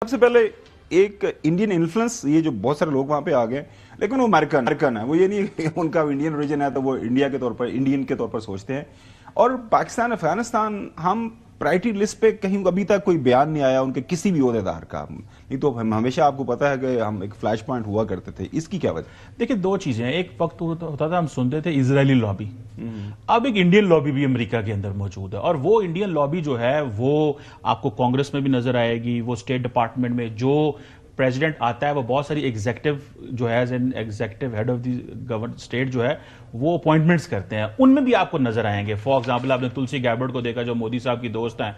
سب سے پہلے ایک انڈین انفلوئنس، یہ جو بہت سارے لوگ وہاں پہ آ گئے لیکن وہ امریکن ہے، وہ یہ نہیں کہ ان کا انڈین اوریجن ہے تو وہ انڈیا کے طور پر انڈین کے طور پر سوچتے ہیں. اور پاکستان افغانستان ہم پرائرٹی لسٹ پہ کہیں ابھی تک کوئی بیان نہیں آیا ان کے کسی بھی عہدیدار کا، نہیں تو ہمیشہ آپ کو پتا ہے کہ ہم ایک فلیش پوائنٹ ہوا کرتے تھے. اس کی کیا وجہ؟ دیکھیں دو چیزیں ہیں، ایک وقت ہوتا تھا ہم سنتے تھے اسرائیلی لابی، اب ایک انڈین لابی بھی امریکہ کے اندر موجود ہے، اور وہ انڈین لابی جو ہے وہ آپ کو کانگریس میں بھی نظر آئے گی. وہ اسٹیٹ ڈپارٹمنٹ میں جو پریزیڈنٹ آتا ہے وہ بہت ساری ایگزیکٹو جو ہے executive head of the state جو ہے وہ اپوائنٹمنٹس کرتے ہیں، ان میں بھی آپ کو نظر آئیں گے. فار ایگزامپل آپ نے تلسی گیبرڈ کو دیکھا جو مودی صاحب کی دوست ہیں،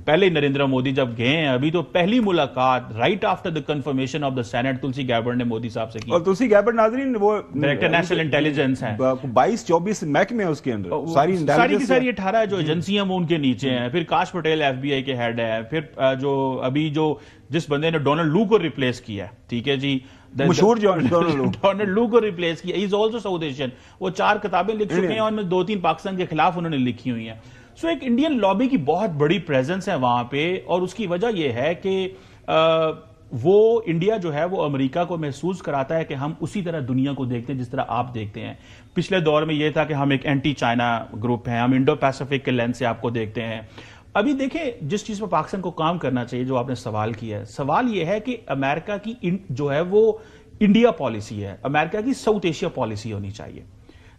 پہلے ہی نریندر مودی جب گئے ہیں، ابھی تو پہلی ملاقات right after the confirmation of the senate Tulsi Gabbard نے مودی صاحب سے کی. اور تلسی گیبرڈ ناظرین وہ ڈائریکٹر نیشنل انٹیلیجنس ہیں، 22-24 محکمے ہیں اس کے اندر، ساری کی ساری 18 جو ایجنسیاں وہ ان کے نیچے ہیں. پھر کاش پٹیل ایف بی آئی کے ہیڈ ہے. پھر جو ابھی جو جس بندے نے ڈونلڈ لو کو ریپلیس کیا ہے، ٹھیک ہے جی، مشہور ڈونلڈ لو کو ریپلیس کیا، از آلسو ساؤتھ ایشین. وہ 4 کتابیں لکھ چکے ہیں اور ان میں 2-3 پاکستان کے خلاف انہوں نے لکھی ہوئی ہیں. سو ایک انڈین لابی کی بہت بڑی پریزنس ہے وہاں پہ، اور اس کی وجہ یہ ہے کہ وہ انڈیا جو ہے وہ امریکہ کو محسوس کراتا ہے کہ ہم اسی طرح دنیا کو دیکھتے ہیں جس طرح آپ دیکھتے ہیں. پچھلے دور میں یہ تھا کہ ہم ایک اینٹی چائنا گروپ ہیں، ہم انڈو پیسیفک کے لینس سے آپ کو دیکھتے ہیں. ابھی دیکھیں جس چیز پر پاکستان کو کام کرنا چاہیے، جو آپ نے سوال کیا ہے، سوال یہ ہے کہ امریکہ کی جو ہے وہ انڈیا پالیسی ہے، امریکہ کی ساؤتھ ایشیا پالیسی ہونی چاہیے.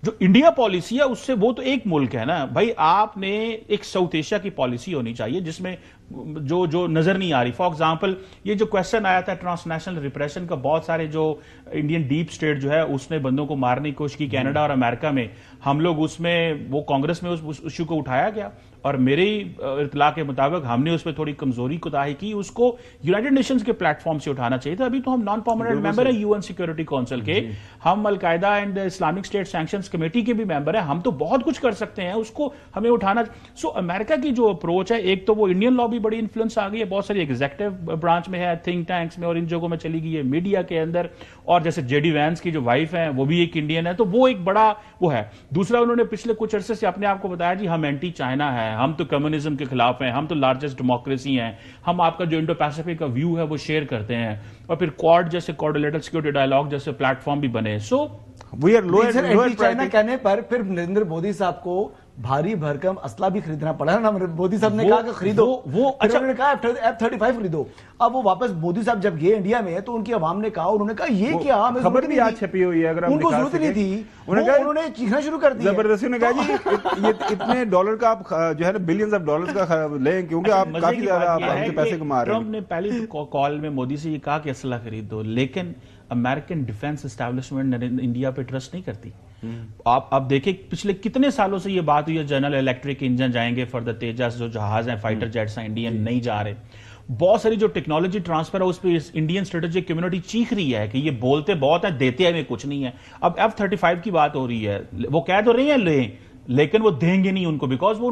جو انڈیا پالیسی ہے اس سے وہ تو ایک ملک ہے نا بھائی، آپ نے ایک ساؤتھ ایشیا کی پالیسی ہونی چاہیے جس میں جو نظر نہیں آ رہی. فار ایگزامپل یہ جو کوشچن آیا تھا ٹرانس نیشنل ریپریشن کا، بہت سارے جو انڈین ڈیپ اسٹیٹ جو ہے اس نے بندوں کو مارنے کی کوشش کی کینیڈا اور امریکہ میں، ہم لوگ اس میں وہ کانگریس میں اس ایشو کو اٹھایا گیا، اور میری اطلاع کے مطابق ہم نے اس پہ تھوڑی کمزوری کوتاہی کی. اس کو یونائٹڈ نیشنز کے پلیٹ فارم سے اٹھانا چاہیے تھا. ابھی تو ہم نان پرماننٹ ممبر ہیں یو این سیکورٹی کونسل کے، ہم al Qaeda and Islamic State sanctions committee کے بھی ممبر ہیں، ہم تو بہت کچھ کر سکتے ہیں، اس کو ہمیں اٹھانا. سو امریکہ کی جو اپروچ ہے، ایک تو وہ انڈین لابی بڑی انفلوئنس آ گئی ہے، بہت ساری ایگزیکٹو برانچ میں ہے، تھنک ٹینکس میں اور ان جگہوں میں چلی گئی ہے، میڈیا کے اندر، اور جیسے جے ڈی وینس کی جو وائف ہیں وہ بھی ایک انڈین ہے، تو وہ ایک بڑا وہ ہے. دوسرا انہوں نے پچھلے کچھ عرصے سے اپنے آپ کو بتایا جی ہم اینٹی چائنا ہے، ہم تو کمیونزم کے خلاف ہیں، ہم تو لارجسٹ ڈیموکریسی ہیں، ہم آپ کا جو انڈو پیسیفک کا ویو ہے وہ شیئر کرتے ہیں. اور پھر کوڈ جیسے کوارڈینیٹڈ سیکورٹی ڈائیلاگ جیسے پلیٹ فارم بھی بنے. So we are low anti China کہنے پر پھر نریندر مودی صاحب کو بھاری بھرکم اسلحہ بھی خریدنا پڑا نا. مودی صاحب نے کہا کہ خریدو، وہ انہوں نے کہا F-35 خریدو. اب وہ واپس مودی صاحب جب گئے انڈیا میں تو ان کی عوام نے کہا، انہوں نے کہا یہ کیا، خبر بھی آج چھپی ہوئی ہے، اگر ان کو ضرورت نہیں تھی، انہوں نے چیخنا شروع کر دیا زبردستی. نے کہا جی یہ اتنے ڈالر کا آپ جو ہے نا بلینز آف ڈالرز کا لیں کیونکہ آپ کافی زیادہ آپ ہم سے پیسے کما رہے ہیں. ٹرمپ نے پہلی کال میں مودی سے یہ کہا کہ اسلحہ خرید دو، لیکن امریکن ڈیفنس اسٹیبلشمنٹ انڈیا پہ ٹرسٹ نہیں کرتی. آپ دیکھیں پچھلے کتنے سالوں سے یہ بات ہوئی ہے، جنرل الیکٹرک انجن جائیں گے فار دا تیجس، جو جہاز ہیں فائٹر جیٹس ہیں انڈین نہیں جا رہے. بہت ساری جو ٹیکنالوجی ٹرانسفر ہے اس پہ انڈین اسٹریٹجک کمیونٹی چیخ رہی ہے کہ یہ بولتے بہت ہیں، دیتے ہیں کچھ نہیں ہے. اب F-35 کی بات ہو رہی ہے، وہ کہہ تو رہے ہیں لیں، لیکن وہ دیں گے نہیں ان کو، بیکاز وہ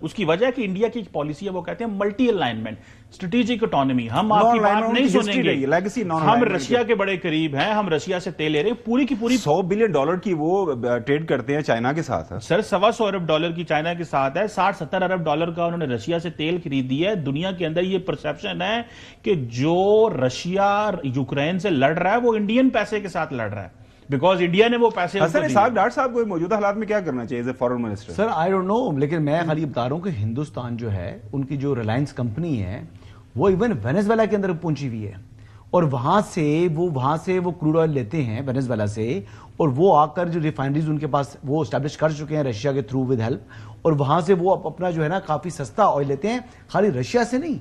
اس کی وجہ ہے کہ انڈیا کی پالیسی ہے، وہ کہتے ہیں ملٹی الائنمنٹ، اسٹریٹجک اٹانومی. ہم آپ کی بات نہیں سنیں گے، ہم رشیا کے بڑے قریب ہیں، ہم رشیا سے تیل لے رہے ہیں، پوری کی پوری $100 بلین کی وہ ٹریڈ کرتے ہیں چائنا کے ساتھ. سر $125 ارب کی چائنا کے ساتھ ہے، $60-70 ارب کا انہوں نے رشیا سے تیل خرید دیا ہے. دنیا کے اندر یہ پرسپشن ہے کہ جو رشیا یوکرین سے لڑ رہا ہے وہ انڈین پیسے کے ساتھ لڑ رہا ہے، بیکاز انڈیا نے وہ پیسے. ڈاکٹر صاحب کو موجودہ حالات میں کیا کرنا چاہیے foreign minister? Sir I don't know, لیکن میں خالی بتا رہا ہوں کہ ہندوستان جو ہے ان کی جو ریلائنس کمپنی ہے وہ ایون وینزویلا کے اندر پہنچی ہوئی ہے، اور وہاں سے وہ کروڈ آئل لیتے ہیں وینزویلا سے، اور وہ آ کر جو ریفائنریز ان کے پاس وہ اسٹیبلش کر چکے ہیں رشیا کے تھرو ود ہیلپ، اور وہاں سے وہ اپنا جو ہے نا کافی سستا آئل لیتے ہیں. خالی رشیا سے نہیں،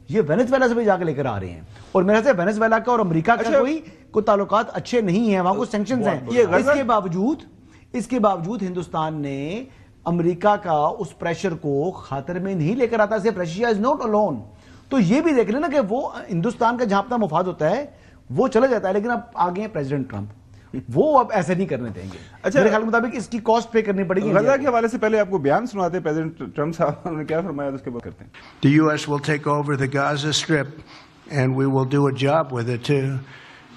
یہ وینزویلا سے بھی جا کے لے کر آ رہے ہیں. اور میرے سے وینزویلا کا اور امریکہ کا کوئی تعلقات اچھے نہیں ہیں، وہاں کو سینکشنز ہیں. اس کے باوجود ہندوستان نے امریکہ کا اس پریشر کو خاطر میں نہیں لے کر آتا. صرف رشیا از ناٹ الون. تو یہ بھی دیکھ لینا کہ وہ ہندوستان کا جہاں اپنا مفاد ہوتا ہے وہ چلا جاتا ہے، لیکن اب آگے ہیں پریزیڈنٹ ٹرمپ، وہ اب ایسے نہیں کرنے دیں گے. میرے خیال مطابق اس کی کاسٹ پے کرنی پڑے گی. غزہ کے حوالے سے پہلے آپ کو بیان سناتے ہیں پریزیڈنٹ ٹرمپ صاحب نے کیا فرمایا، اس کے بعد کرتے ہیں. The US will take over the Gaza Strip and we will do a job with it too.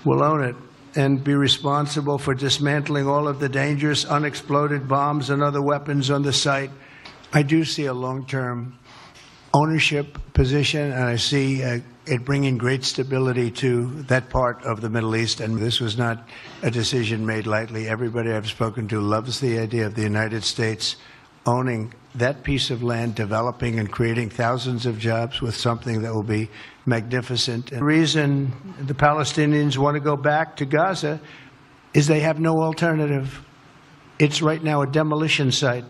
We'll own it and be responsible for dismantling all of the dangerous unexploded bombs and other weapons on the site. I do see a long-term ownership position, and I see it bringing great stability to that part of the Middle East. And this was not a decision made lightly. Everybody I've spoken to loves the idea of the United States owning that piece of land, developing and creating thousands of jobs with something that will be magnificent. And the reason the Palestinians want to go back to Gaza is they have no alternative. It's right now a demolition site.